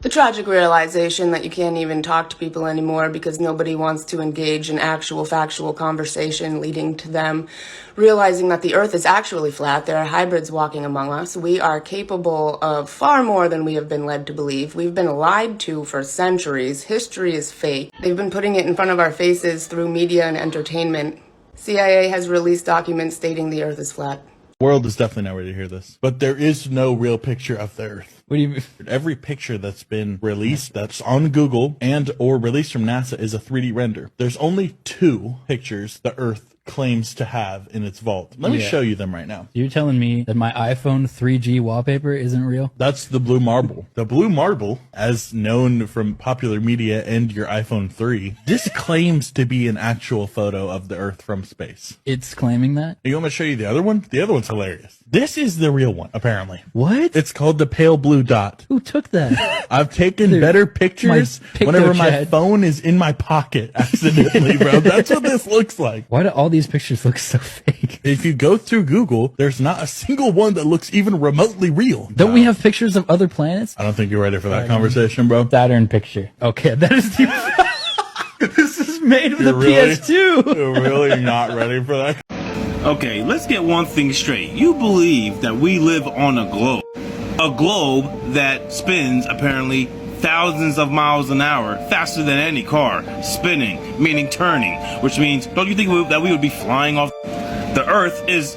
The tragic realization that you can't even talk to people anymore because nobody wants to engage in actual factual conversation, leading to them realizing that the earth is actually flat. There are hybrids walking among us. We are capable of far more than we have been led to believe. We've been lied to for centuries. History is fake. They've been putting it in front of our faces through media and entertainment. CIA has released documents stating the earth is flat. The world is definitely not ready to hear this. But there is no real picture of the earth. What do you mean? Every picture that's been released that's on Google and or released from NASA is a 3D render. There's only 2 pictures the earth claims to have in its vault. Let me show you them right now. You're telling me that my iPhone 3G wallpaper isn't real? That's the blue marble. The blue marble, as known from popular media and your iPhone 3, this claims to be an actual photo of the earth from space. It's claiming that? You want me to show you the other one? The other one's hilarious. This is the real one, apparently. What? It's called the pale blue dot. Who took that? I've taken better pictures whenever my phone is in my pocket accidentally, bro. That's what this looks like. Why do all these pictures look so fake? If you go through Google, there's not a single one that looks even remotely real. Don't we have pictures of other planets? I don't think you're ready for that conversation, bro. Saturn picture. Okay, that is the... This is made with a PS2. You're really not ready for that. Okay, let's get one thing straight. You believe that we live on a globe. A globe that spins, apparently, thousands of miles an hour, faster than any car. Spinning, meaning turning, which means, don't you think that we would be flying off? The Earth is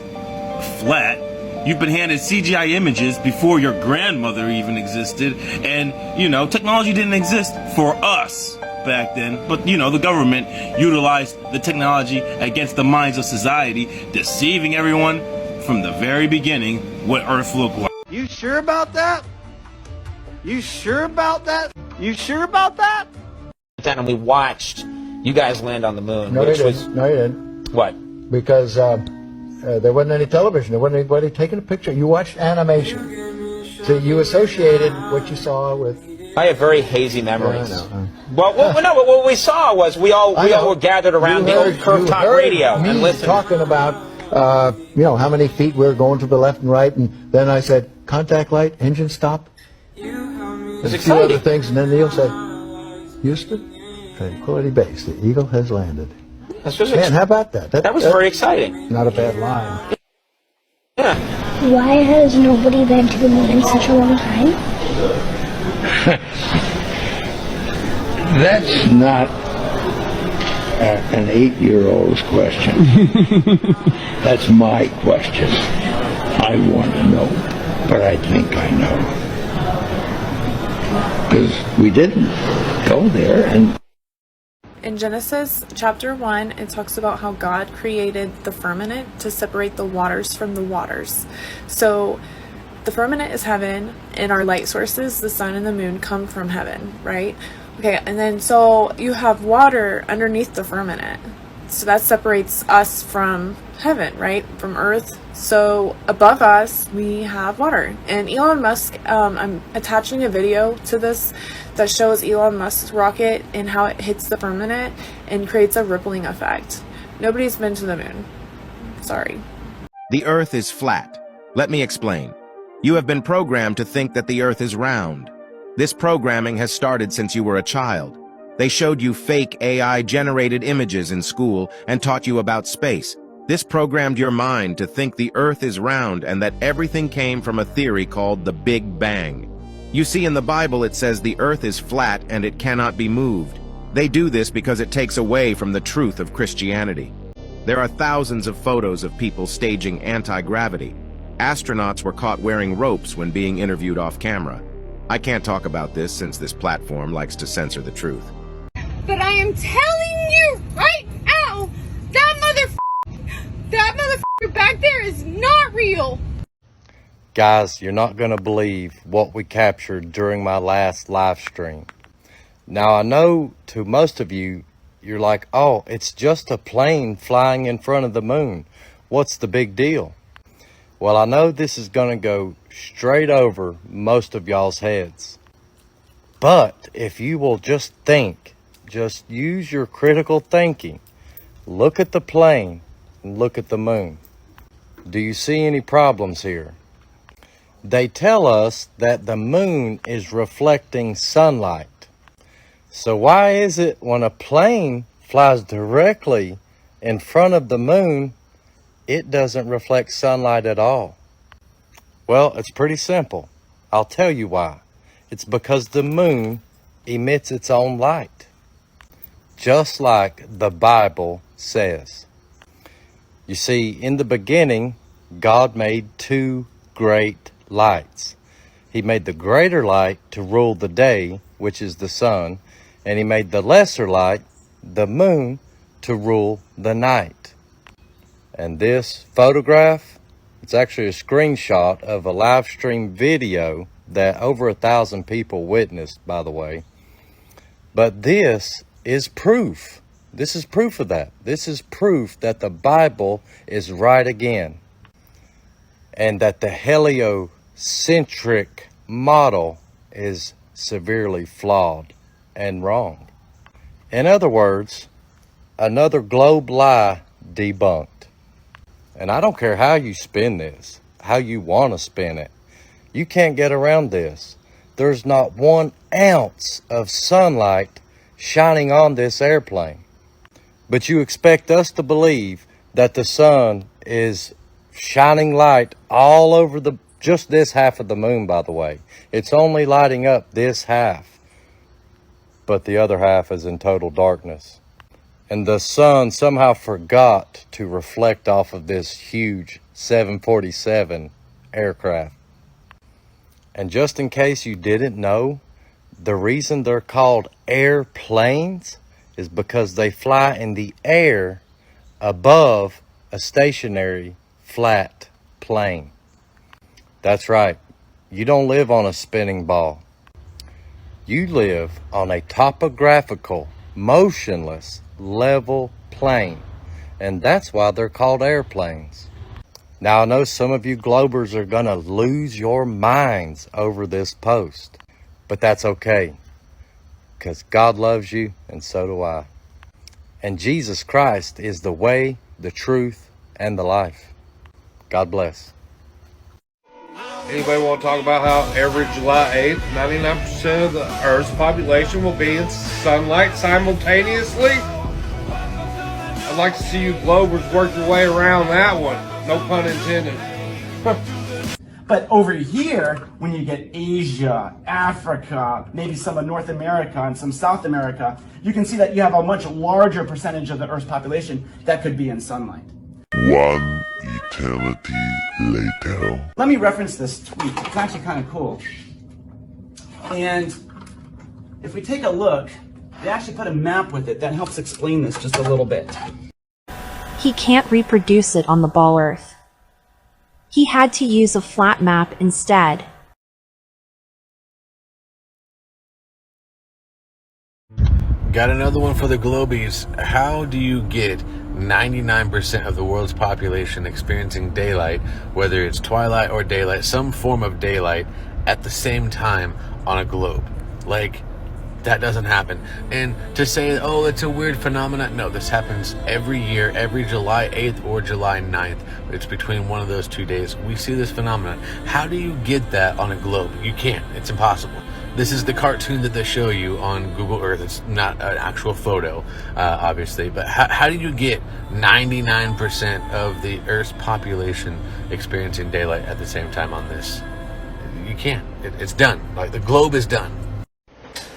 flat. You've been handed CGI images before your grandmother even existed. And, you know, technology didn't exist for us back then, but you know, the government utilized the technology against the minds of society, deceiving everyone from the very beginning what Earth looked like. You sure about that? You sure about that? You sure about that? And we watched you guys land on the moon. No, you didn't. No, you didn't. What? Because there wasn't any television. There wasn't anybody taking a picture. You watched animation. So you associated what you saw with... I have very hazy memories. Yeah, I know. Well, no, what we saw was we all were gathered around the old Curve Talk radio and listened. Talking about, you know, how many feet we were going to the left and right, and then I said, contact light, engine stop. There's a few other things, and then Neil said, Houston, Tranquility Base, the Eagle has landed. Man, how about that? That was very exciting. Not a bad line. Yeah. Why has nobody been to the moon in such a long time? That's not an 8-year-old's question. That's my question. I want to know, but I think I know. Because we didn't go there. And in Genesis chapter 1, it talks about how God created the firmament to separate the waters from the waters. So the firmament is heaven, and our light sources, the sun and the moon, come from heaven, right? Okay, and then so you have water underneath the firmament. So that separates us from heaven, right? From earth. So above us, we have water. And Elon Musk, I'm attaching a video to this that shows Elon Musk's rocket and how it hits the firmament and creates a rippling effect. Nobody's been to the moon. Sorry. The earth is flat. Let me explain. You have been programmed to think that the earth is round. This programming has started since you were a child. They showed you fake AI-generated images in school and taught you about space. This programmed your mind to think the earth is round and that everything came from a theory called the Big Bang. You see, in the Bible it says the earth is flat and it cannot be moved. They do this because it takes away from the truth of Christianity. There are thousands of photos of people staging anti-gravity. Astronauts were caught wearing ropes when being interviewed off camera. I can't talk about this since this platform likes to censor the truth. But I am telling you right now, that motherfucker back there is not real. Guys, you're not going to believe what we captured during my last live stream. Now, I know to most of you, you're like, oh, it's just a plane flying in front of the moon. What's the big deal? Well, I know this is going to go straight over most of y'all's heads. But if you will just think, just use your critical thinking, look at the plane and look at the moon. Do you see any problems here? They tell us that the moon is reflecting sunlight. So why is it when a plane flies directly in front of the moon, it doesn't reflect sunlight at all? Well, it's pretty simple. I'll tell you why. It's because the moon emits its own light, just like the Bible says. You see, in the beginning, God made two great lights. He made the greater light to rule the day, which is the sun, and he made the lesser light, the moon, to rule the night. And this photograph, it's actually a screenshot of a live stream video that over 1,000 people witnessed, by the way. But this is proof. This is proof of that. This is proof that the Bible is right again, and that the heliocentric model is severely flawed and wrong. In other words, another globe lie debunked. And I don't care how you spin this, how you want to spin it. You can't get around this. There's not 1 ounce of sunlight shining on this airplane. But you expect us to believe that the sun is shining light all over just this half of the moon, by the way. It's only lighting up this half, but the other half is in total darkness. And the sun somehow forgot to reflect off of this huge 747 aircraft. And just in case you didn't know, the reason they're called airplanes is because they fly in the air above a stationary flat plane. That's right. You don't live on a spinning ball. You live on a topographical, motionless, level plane. And that's why they're called airplanes. Now, I know some of you Globers are going to lose your minds over this post, but that's okay, because God loves you and so do I. And Jesus Christ is the way, the truth, and the life. God bless. Anybody want to talk about how every July 8th, 99% of the Earth's population will be in sunlight simultaneously? I'd like to see you Globers work your way around that one. No pun intended. But over here, when you get Asia, Africa, maybe some of North America and some South America, you can see that you have a much larger percentage of the Earth's population that could be in sunlight. One eternity later. Let me reference this tweet. It's actually kind of cool. And if we take a look, they actually put a map with it that helps explain this just a little bit. He can't reproduce it on the ball Earth. He had to use a flat map instead. Got another one for the Globies. How do you get 99% of the world's population experiencing daylight, whether it's twilight or daylight, some form of daylight, at the same time on a globe? Like, that doesn't happen. And to say, oh, it's a weird phenomenon, no, this happens every year, every July 8th or July 9th. It's between one of those 2 days. We see this phenomenon. How do you get that on a globe? You can't. It's impossible. This is the cartoon that they show you on Google Earth. It's not an actual photo, obviously. But how do you get 99% of the Earth's population experiencing daylight at the same time on this? You can't. It's done. Like, the globe is done.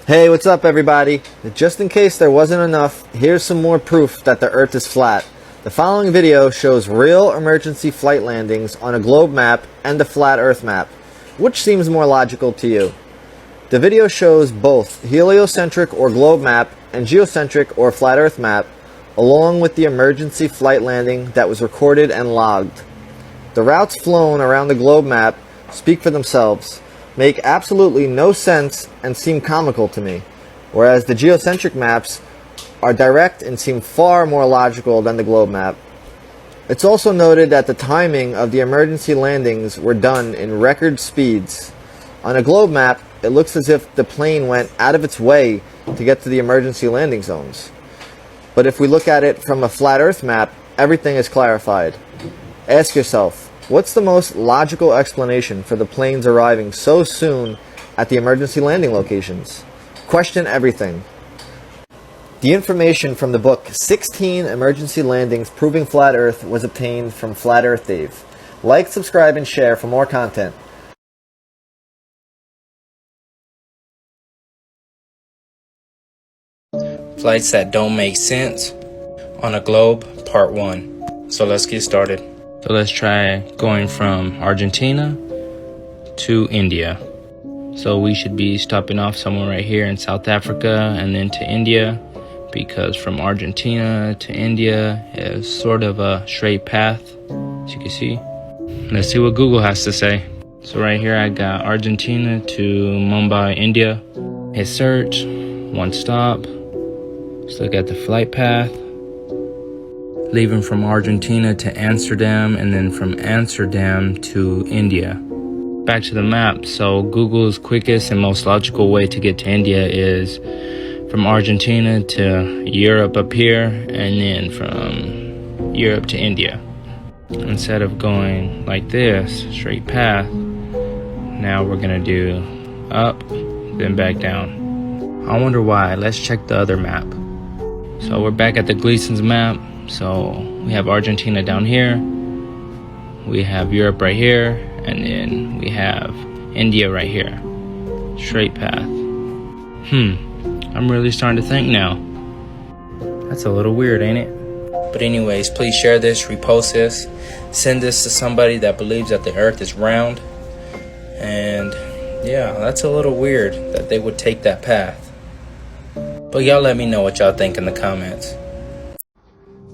Hey, what's up everybody? Just in case there wasn't enough, here's some more proof that the Earth is flat. The following video shows real emergency flight landings on a globe map and a flat Earth map. Which seems more logical to you? The video shows both heliocentric or globe map and geocentric or flat Earth map, along with the emergency flight landing that was recorded and logged. The routes flown around the globe map speak for themselves, make absolutely no sense and seem comical to me, whereas the geocentric maps are direct and seem far more logical than the globe map. It's also noted that the timing of the emergency landings were done in record speeds. On a globe map, it looks as if the plane went out of its way to get to the emergency landing zones. But if we look at it from a flat Earth map, everything is clarified. Ask yourself, What's the most logical explanation for the planes arriving so soon at the emergency landing locations? Question everything. The information from the book 16 Emergency Landings Proving Flat Earth was obtained from Flat Earth Dave. Like, subscribe, and share for more content. Flights that don't make sense on a globe, part 1. So let's get started. So let's try going from Argentina to India. So we should be stopping off somewhere right here in South Africa and then to India, because from Argentina to India is sort of a straight path, as you can see. Let's see what Google has to say. So right here I got Argentina to Mumbai, India. Hit search, 1 stop. Let's look at the flight path. Leaving from Argentina to Amsterdam and then from Amsterdam to India. Back to the map. So Google's quickest and most logical way to get to India is from Argentina to Europe up here and then from Europe to India. Instead of going like this, straight path, now we're gonna do up, then back down. I wonder why. Let's check the other map. So we're back at the Gleason's map. So we have Argentina down here, we have Europe right here, and then we have India right here. Straight path. I'm really starting to think now. That's a little weird, ain't it? But anyways, please share this, repost this, send this to somebody that believes that the earth is round. And yeah, that's a little weird that they would take that path. But y'all let me know what y'all think in the comments.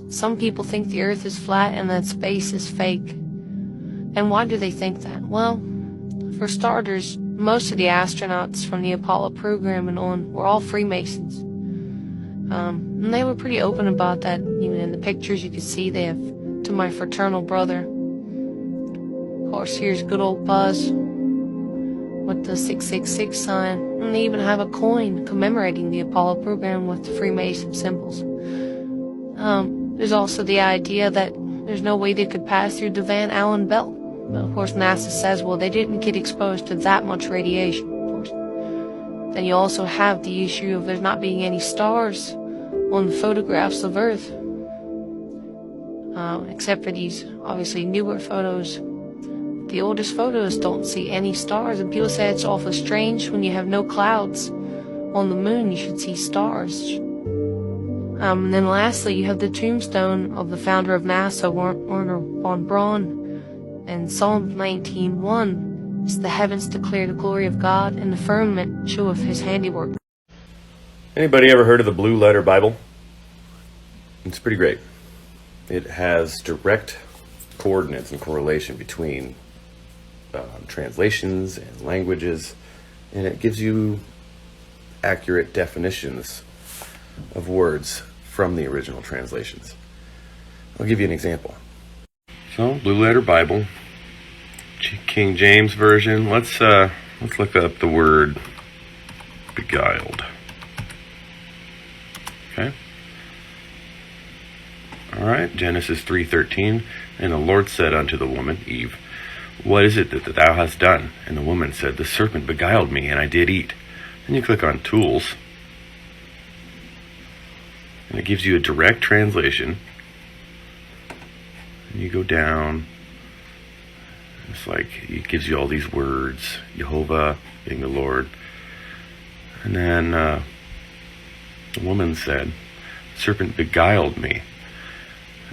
Some people think the earth is flat and that space is fake. And why do they think that? Well, for starters, most of the astronauts from the Apollo program and on were all Freemasons. And they were pretty open about that. Even in the pictures you can see they have "To my fraternal brother." Of course, here's good old Buzz with the 666 sign. And they even have a coin commemorating the Apollo program with the Freemason symbols. There's also the idea that there's no way they could pass through the Van Allen belt. But of course NASA says, well, they didn't get exposed to that much radiation, of course. Then you also have the issue of there not being any stars on the photographs of Earth. Except for these, obviously, newer photos. The oldest photos don't see any stars, and people say it's awful strange when you have no clouds. On the moon, you should see stars. And then lastly, you have the tombstone of the founder of NASA, Werner von Braun. And Psalm 19:1 is the heavens declare the glory of God, and the firmament showeth his handiwork. Anybody ever heard of the Blue Letter Bible? It's pretty great. It has direct coordinates and correlation between translations and languages, and it gives you accurate definitions of words from the original translations. I'll give you an example. So, Blue Letter Bible, King James Version. Let's look up the word beguiled. Okay. All right. Genesis 3:13. And the Lord said unto the woman, Eve, what is it that thou hast done? And the woman said, the serpent beguiled me, and I did eat. Then you click on Tools, and it gives you a direct translation. And you go down. It's like it gives you all these words, Jehovah being the Lord. And then the woman said, serpent beguiled me.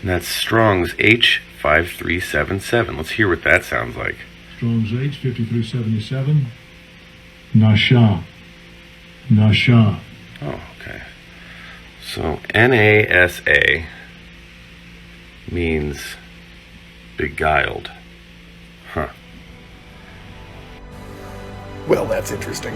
And that's Strong's H5377. Let's hear what that sounds like. Strong's H5377. Nasha. Nasha. Oh, okay. So NASA means beguiled. Huh. Well, that's interesting.